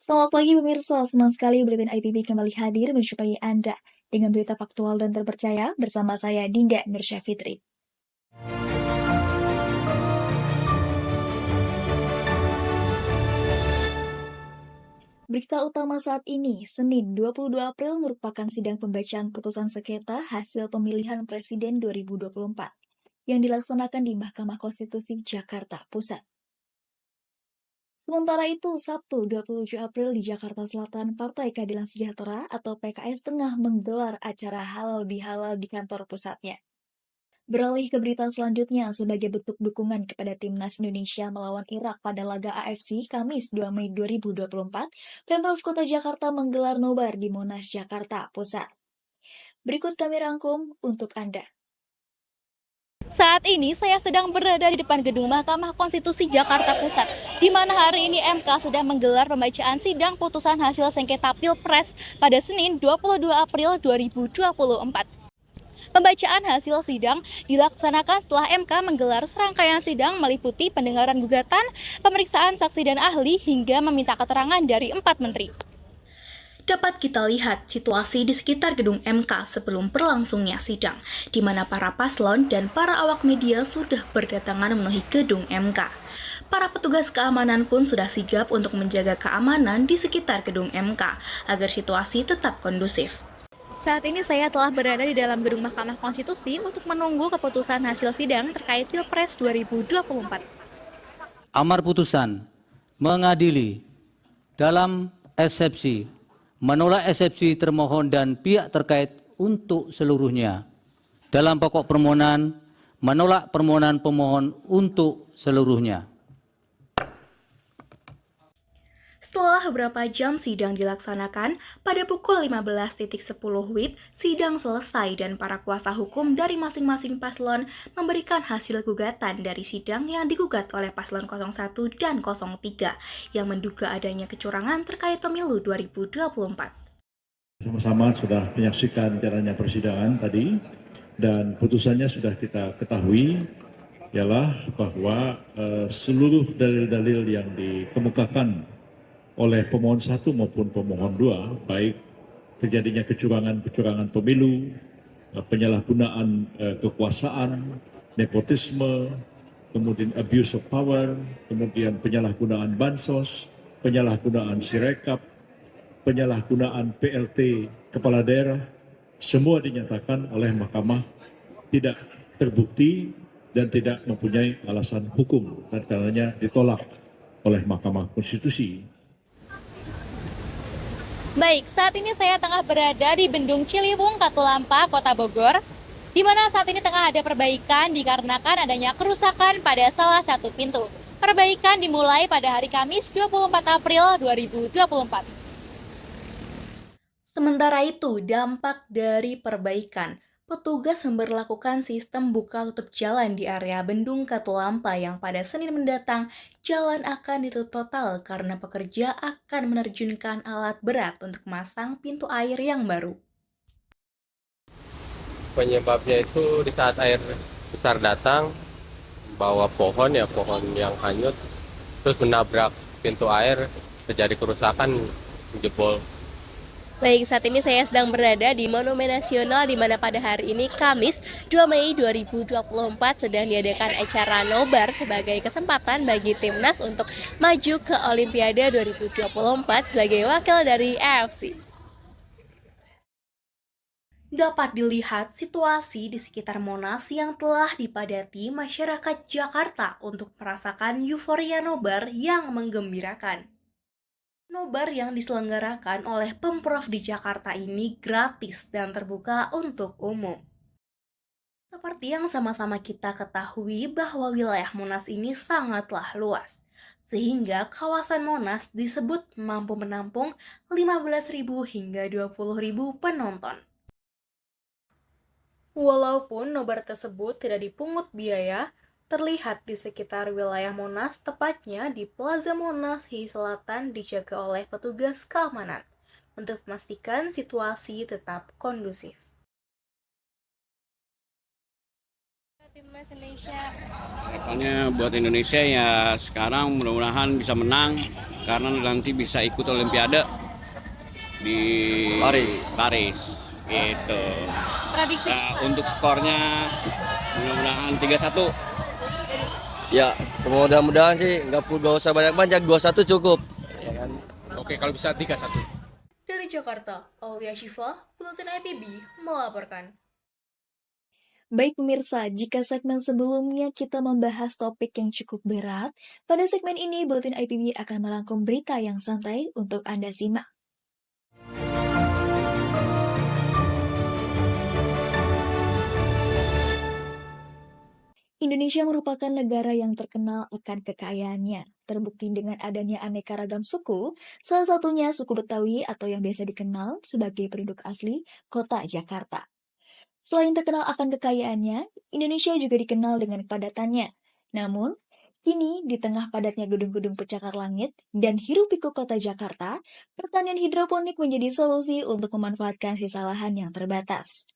Selamat pagi pemirsa, senang sekali Buletin IPB kembali hadir menjumpai Anda dengan berita faktual dan terpercaya bersama saya Dinda Mirsyafitri. Berita utama saat ini, Senin 22 April merupakan sidang pembacaan putusan sengketa hasil pemilihan Presiden 2024 yang dilaksanakan di Mahkamah Konstitusi Jakarta Pusat. Sementara itu, Sabtu 27 April di Jakarta Selatan, Partai Keadilan Sejahtera atau PKS tengah menggelar acara halal bihalal di kantor pusatnya. Beralih ke berita selanjutnya, sebagai bentuk dukungan kepada Timnas Indonesia melawan Irak pada laga AFC Kamis 2 Mei 2024, Pemprov Kota Jakarta menggelar nobar di Monas, Jakarta Pusat. Berikut kami rangkum untuk Anda. Saat ini saya sedang berada di depan gedung Mahkamah Konstitusi Jakarta Pusat, di mana hari ini MK sedang menggelar pembacaan sidang putusan hasil sengketa Pilpres pada Senin 22 April 2024. Pembacaan hasil sidang dilaksanakan setelah MK menggelar serangkaian sidang meliputi pendengaran gugatan, pemeriksaan saksi dan ahli, hingga meminta keterangan dari 4 menteri. Dapat kita lihat situasi di sekitar gedung MK sebelum berlangsungnya sidang, di mana para paslon dan para awak media sudah berdatangan memenuhi gedung MK. Para petugas keamanan pun sudah sigap untuk menjaga keamanan di sekitar gedung MK, agar situasi tetap kondusif. Saat ini saya telah berada di dalam gedung Mahkamah Konstitusi untuk menunggu keputusan hasil sidang terkait Pilpres 2024. Amar putusan mengadili dalam eksepsi, menolak eksepsi termohon dan pihak terkait untuk seluruhnya. Dalam pokok permohonan, menolak permohonan pemohon untuk seluruhnya. Setelah beberapa jam sidang dilaksanakan, pada pukul 15.10 WIB, sidang selesai dan para kuasa hukum dari masing-masing paslon memberikan hasil gugatan dari sidang yang digugat oleh paslon 01 dan 03 yang menduga adanya kecurangan terkait pemilu 2024. Sama-sama sudah menyaksikan jalannya persidangan tadi dan putusannya sudah kita ketahui ialah bahwa seluruh dalil-dalil yang dikemukakan oleh pemohon 1 maupun pemohon 2, baik terjadinya kecurangan pemilu, penyalahgunaan kekuasaan, nepotisme, kemudian abuse of power, kemudian penyalahgunaan bansos, penyalahgunaan sirekap, penyalahgunaan PLT kepala daerah, semua dinyatakan oleh Mahkamah tidak terbukti dan tidak mempunyai alasan hukum dan karenanya ditolak oleh Mahkamah Konstitusi. Baik, saat ini saya tengah berada di Bendung Ciliwung, Katulampa, Kota Bogor, di mana saat ini tengah ada perbaikan dikarenakan adanya kerusakan pada salah satu pintu. Perbaikan dimulai pada hari Kamis 24 April 2024. Sementara itu, dampak dari perbaikan, petugas memberlakukan sistem buka tutup jalan di area Bendung Katulampa yang pada Senin mendatang jalan akan ditutup total karena pekerja akan menerjunkan alat berat untuk memasang pintu air yang baru. Penyebabnya itu di saat air besar datang, bawa pohon yang hanyut, terus menabrak pintu air, terjadi kerusakan, jebol. Baik, saat ini saya sedang berada di Monumen Nasional di mana pada hari ini Kamis 2 Mei 2024 sedang diadakan acara nobar sebagai kesempatan bagi Timnas untuk maju ke Olimpiade 2024 sebagai wakil dari AFC. Dapat dilihat situasi di sekitar Monas yang telah dipadati masyarakat Jakarta untuk merasakan euforia nobar yang menggembirakan. Nobar yang diselenggarakan oleh Pemprov di Jakarta ini gratis dan terbuka untuk umum. Seperti yang sama-sama kita ketahui bahwa wilayah Monas ini sangatlah luas, sehingga kawasan Monas disebut mampu menampung 15.000 hingga 20.000 penonton. Walaupun nobar tersebut tidak dipungut biaya, terlihat di sekitar wilayah Monas, tepatnya di Plaza Monas Hi Selatan dijaga oleh petugas keamanan untuk memastikan situasi tetap kondusif. Tim Timnas Indonesia. Harapannya buat Indonesia ya sekarang mudah-mudahan bisa menang karena nanti bisa ikut Olimpiade di Paris gitu. Prediksi Untuk skornya mudah-mudahan 3-1. Ya, mudah-mudahan sih nggak usah banyak-banyak, 2-1 cukup. Ya kan? Oke, kalau bisa 3-1. Dari Jakarta, Aulia Syifa, Buletin IPB melaporkan. Baik pemirsa, jika segmen sebelumnya kita membahas topik yang cukup berat, pada segmen ini Buletin IPB akan merangkum berita yang santai untuk Anda simak. Indonesia merupakan negara yang terkenal akan kekayaannya, terbukti dengan adanya aneka ragam suku, salah satunya suku Betawi atau yang biasa dikenal sebagai penduduk asli kota Jakarta. Selain terkenal akan kekayaannya, Indonesia juga dikenal dengan kepadatannya. Namun, kini di tengah padatnya gedung-gedung pencakar langit dan hiruk-pikuk kota Jakarta, pertanian hidroponik menjadi solusi untuk memanfaatkan sisa lahan yang terbatas.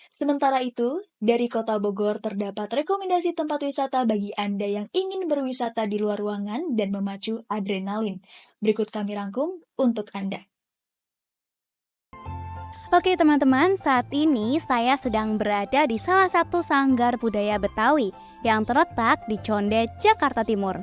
Sementara itu, dari Kota Bogor terdapat rekomendasi tempat wisata bagi Anda yang ingin berwisata di luar ruangan dan memacu adrenalin. Berikut kami rangkum untuk Anda. Oke teman-teman, saat ini saya sedang berada di salah satu sanggar budaya Betawi yang terletak di Condet, Jakarta Timur.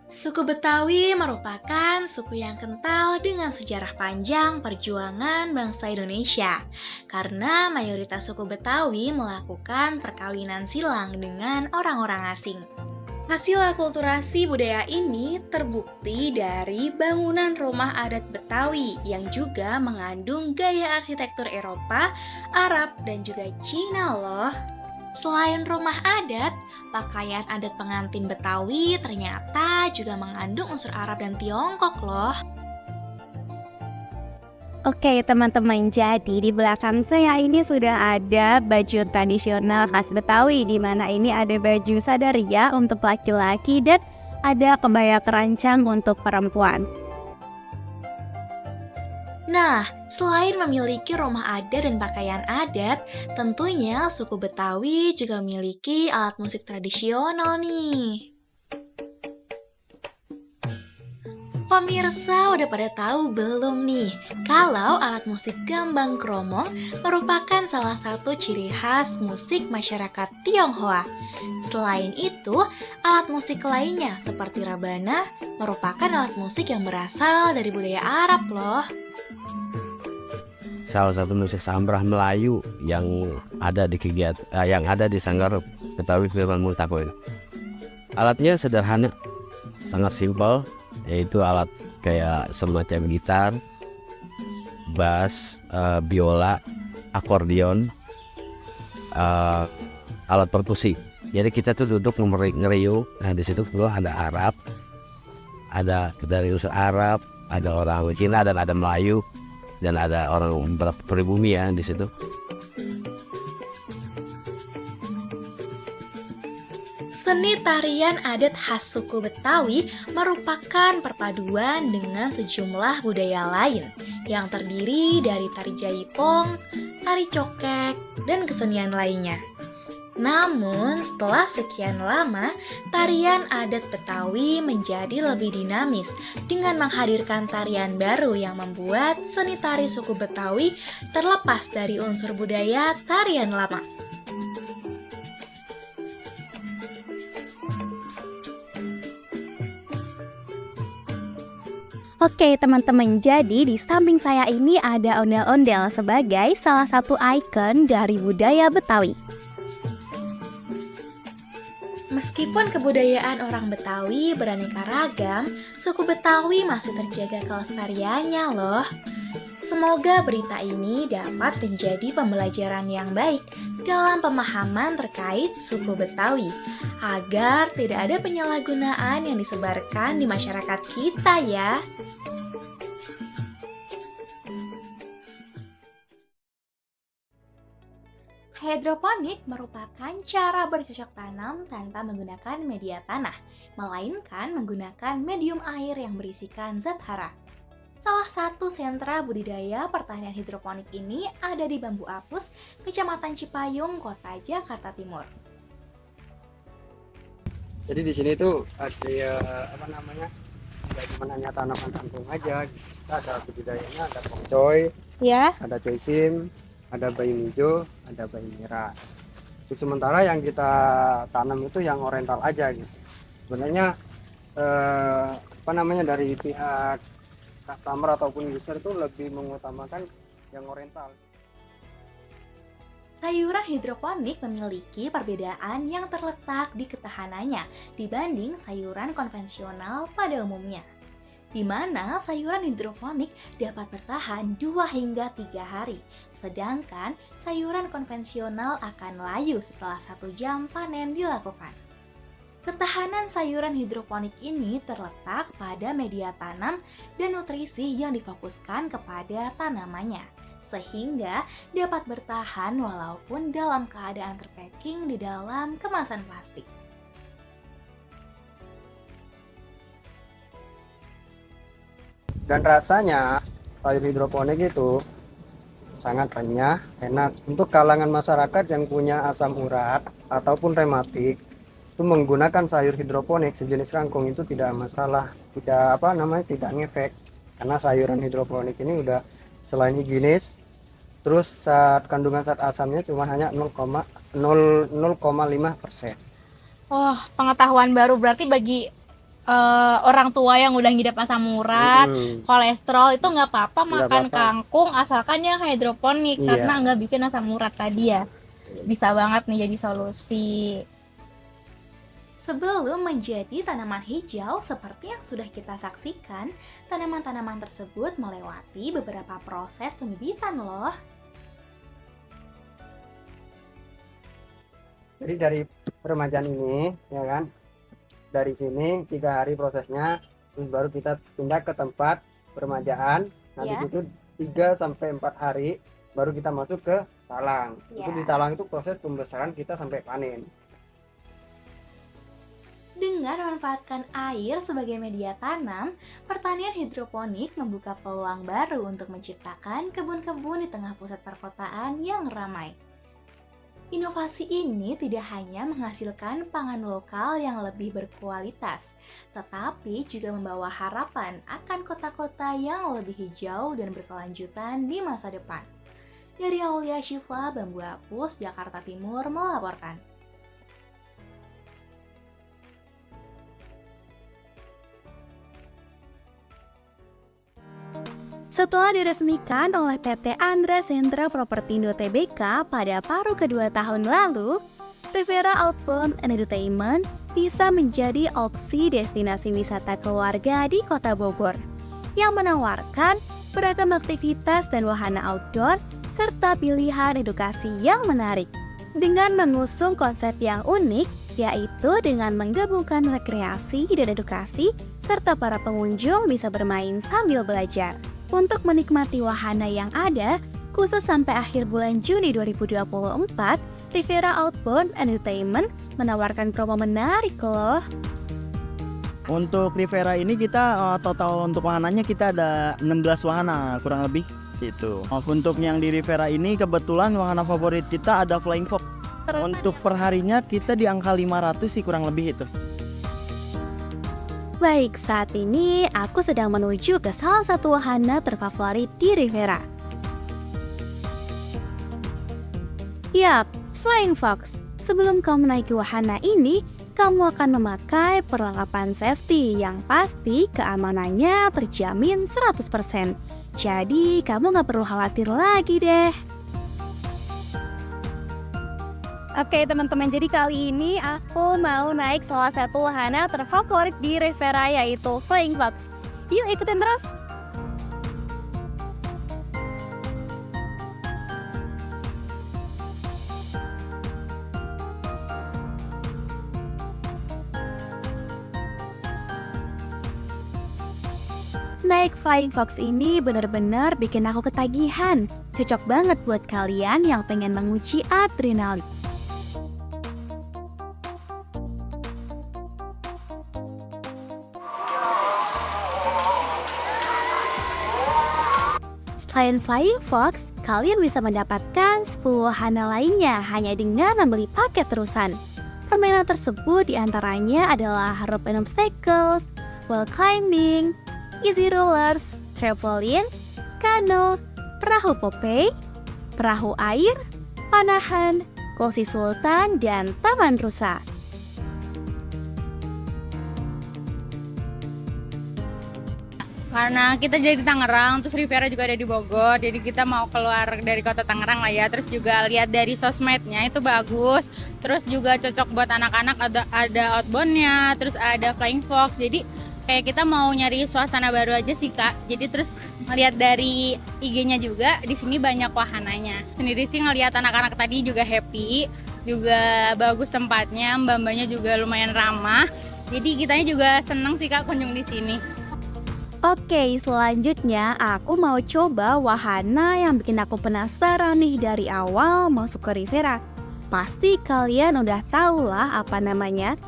Suku Betawi merupakan suku yang kental dengan sejarah panjang perjuangan bangsa Indonesia, karena mayoritas suku Betawi melakukan perkawinan silang dengan orang-orang asing. Hasil akulturasi budaya ini terbukti dari bangunan rumah adat Betawi yang juga mengandung gaya arsitektur Eropa, Arab, dan juga Cina loh. Selain rumah adat, pakaian adat pengantin Betawi ternyata juga mengandung unsur Arab dan Tiongkok loh. Oke teman-teman, jadi di belakang saya ini sudah ada baju tradisional khas Betawi, di mana ini ada baju sadaria untuk laki-laki dan ada kebaya kerancang untuk perempuan. Nah, selain memiliki rumah adat dan pakaian adat, tentunya suku Betawi juga memiliki alat musik tradisional nih. Pemirsa udah pada tahu belum nih, kalau alat musik gambang kromong merupakan salah satu ciri khas musik masyarakat Tionghoa. Selain itu, alat musik lainnya seperti rabana merupakan alat musik yang berasal dari budaya Arab loh. Salah satu musik sambrah Melayu yang ada di yang ada di Sanggar Betawi Firman Multako ini. Alatnya sederhana, sangat simpel, yaitu alat kayak semacam gitar, bass, biola, akordeon, alat perkusi. Jadi kita tuh duduk ngeriuk. Nah di situ ada Arab, ada dari unsur Arab, ada orang Cina dan ada Melayu. Dan ada orang pribumi ya di situ. Seni tarian adat khas suku Betawi merupakan perpaduan dengan sejumlah budaya lain yang terdiri dari tari jaipong, tari cokek, dan kesenian lainnya. Namun, setelah sekian lama, tarian adat Betawi menjadi lebih dinamis dengan menghadirkan tarian baru yang membuat seni tari suku Betawi terlepas dari unsur budaya tarian lama. Oke teman-teman, jadi di samping saya ini ada ondel-ondel sebagai salah satu ikon dari budaya Betawi. Meskipun kebudayaan orang Betawi beraneka ragam, suku Betawi masih terjaga kelestariannya loh. Semoga berita ini dapat menjadi pembelajaran yang baik dalam pemahaman terkait suku Betawi, agar tidak ada penyalahgunaan yang disebarkan di masyarakat kita ya. Hidroponik merupakan cara bercocok tanam tanpa menggunakan media tanah, melainkan menggunakan medium air yang berisikan zat hara. Salah satu sentra budidaya pertanian hidroponik ini ada di Bambu Apus, Kecamatan Cipayung, Kota Jakarta Timur. Jadi di sini tuh ada nggak cuma hanya tanaman kangkung aja. Kita ada budidayanya, ada pokcoy, Ya. ada choy ada bayam hijau, ada bayam merah. Untuk sementara yang kita tanam itu yang oriental aja gitu. Sebenarnya dari pihak customer ataupun user itu lebih mengutamakan yang oriental. Sayuran hidroponik memiliki perbedaan yang terletak di ketahanannya dibanding sayuran konvensional pada umumnya, di mana sayuran hidroponik dapat bertahan 2 hingga 3 hari, sedangkan sayuran konvensional akan layu setelah 1 jam panen dilakukan. Ketahanan sayuran hidroponik ini terletak pada media tanam dan nutrisi yang difokuskan kepada tanamannya, sehingga dapat bertahan walaupun dalam keadaan terpacking di dalam kemasan plastik. Dan rasanya sayur hidroponik itu sangat renyah, enak. Untuk kalangan masyarakat yang punya asam urat ataupun rematik, itu menggunakan sayur hidroponik sejenis kangkung itu tidak masalah, tidak ngefek, karena sayuran hidroponik ini udah selain higienis, terus kandungan zat asamnya cuma hanya 0,05%. Oh, pengetahuan baru berarti bagi orang tua yang udah ngidap asam urat, kolesterol itu nggak apa-apa makan kangkung asalkan yang hidroponik karena nggak bikin asam urat tadi ya. Bisa banget nih jadi solusi. Sebelum menjadi tanaman hijau seperti yang sudah kita saksikan, tanaman-tanaman tersebut melewati beberapa proses pembibitan loh. Jadi dari peremajaan ini, ya kan, dari sini 3 hari prosesnya, terus baru kita pindah ke tempat peremajaan. Nanti situ 3-4 hari baru kita masuk ke talang. Itu di talang itu proses pembesaran kita sampai panen. Dengan memanfaatkan air sebagai media tanam, pertanian hidroponik membuka peluang baru untuk menciptakan kebun-kebun di tengah pusat perkotaan yang ramai. Inovasi ini tidak hanya menghasilkan pangan lokal yang lebih berkualitas, tetapi juga membawa harapan akan kota-kota yang lebih hijau dan berkelanjutan di masa depan. Dari Aulia Syifa, Bambu Apus, Jakarta Timur melaporkan. Setelah diresmikan oleh PT Andra Sentra Propertindo Tbk pada paruh kedua tahun lalu, Riviera Outbound Entertainment bisa menjadi opsi destinasi wisata keluarga di Kota Bogor yang menawarkan beragam aktivitas dan wahana outdoor serta pilihan edukasi yang menarik. Dengan mengusung konsep yang unik, yaitu dengan menggabungkan rekreasi dan edukasi serta para pengunjung bisa bermain sambil belajar. Untuk menikmati wahana yang ada, khusus sampai akhir bulan Juni 2024, Riviera Outbound Entertainment menawarkan promo menarik loh. Untuk Riviera ini kita total untuk wahananya kita ada 16 wahana kurang lebih gitu. Untuk yang di Riviera ini kebetulan wahana favorit kita ada Flying Fox. Untuk perharinya kita di angka 500 sih kurang lebih itu. Baik, saat ini aku sedang menuju ke salah satu wahana terfavorit di Riviera. Yap, Flying Fox. Sebelum kamu menaiki wahana ini, kamu akan memakai perlengkapan safety yang pasti keamanannya terjamin 100%. Jadi, kamu nggak perlu khawatir lagi deh. Oke teman-teman, jadi kali ini aku mau naik salah satu wahana terfavorit di Riviera yaitu Flying Fox. Yuk ikutin terus! Naik Flying Fox ini benar-benar bikin aku ketagihan. Cocok banget buat kalian yang pengen menguji adrenalin. Selain Flying Fox, kalian bisa mendapatkan 10 wahana lainnya hanya dengan membeli paket terusan. Permainan tersebut diantaranya adalah rope and obstacles, wall climbing, easy rollers, trampoline, kano, perahu Popeye, perahu air, panahan, kursi sultan, dan taman rusa. Karena kita jadi di Tangerang, terus Riviera juga ada di Bogor, jadi kita mau keluar dari kota Tangerang lah ya. Terus juga lihat dari sosmednya itu bagus, terus juga cocok buat anak-anak, ada outboundnya, terus ada flying fox. Jadi kayak kita mau nyari suasana baru aja sih Kak. Jadi terus ngelihat dari IG-nya juga di sini banyak wahananya. Sendiri sih ngelihat anak-anak tadi juga happy, juga bagus tempatnya, mbak-mbaknya juga lumayan ramah. Jadi kitanya juga seneng sih Kak kunjung di sini. Oke, selanjutnya aku mau coba wahana yang bikin aku penasaran nih dari awal masuk ke Riviera. Pasti kalian udah tahu lah apa namanya.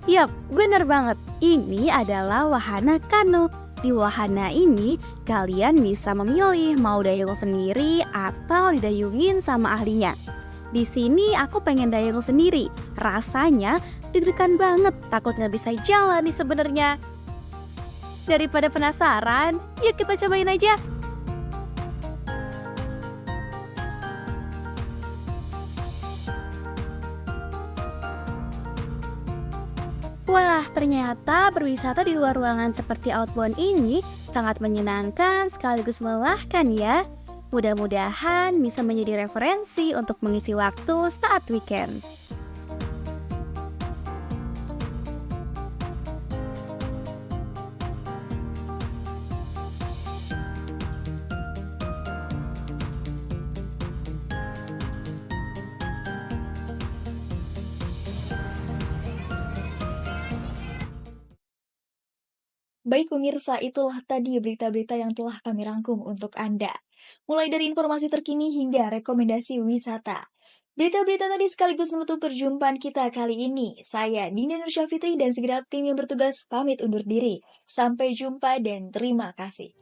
Yap, bener banget. Ini adalah wahana kano. Di wahana ini, kalian bisa memilih mau dayung sendiri atau didayungin sama ahlinya. Di sini aku pengen dayung sendiri. Rasanya deg-degan banget, takut nggak bisa jalan nih sebenarnya. Daripada penasaran, yuk kita cobain aja. Wah, ternyata berwisata di luar ruangan seperti outbound ini sangat menyenangkan sekaligus melelahkan ya. Mudah-mudahan bisa menjadi referensi untuk mengisi waktu saat weekend. Baik pemirsa, itulah tadi berita-berita yang telah kami rangkum untuk Anda. Mulai dari informasi terkini hingga rekomendasi wisata. Berita-berita tadi sekaligus menutup perjumpaan kita kali ini. Saya Dinda Nursya Fitri dan segenap tim yang bertugas pamit undur diri. Sampai jumpa dan terima kasih.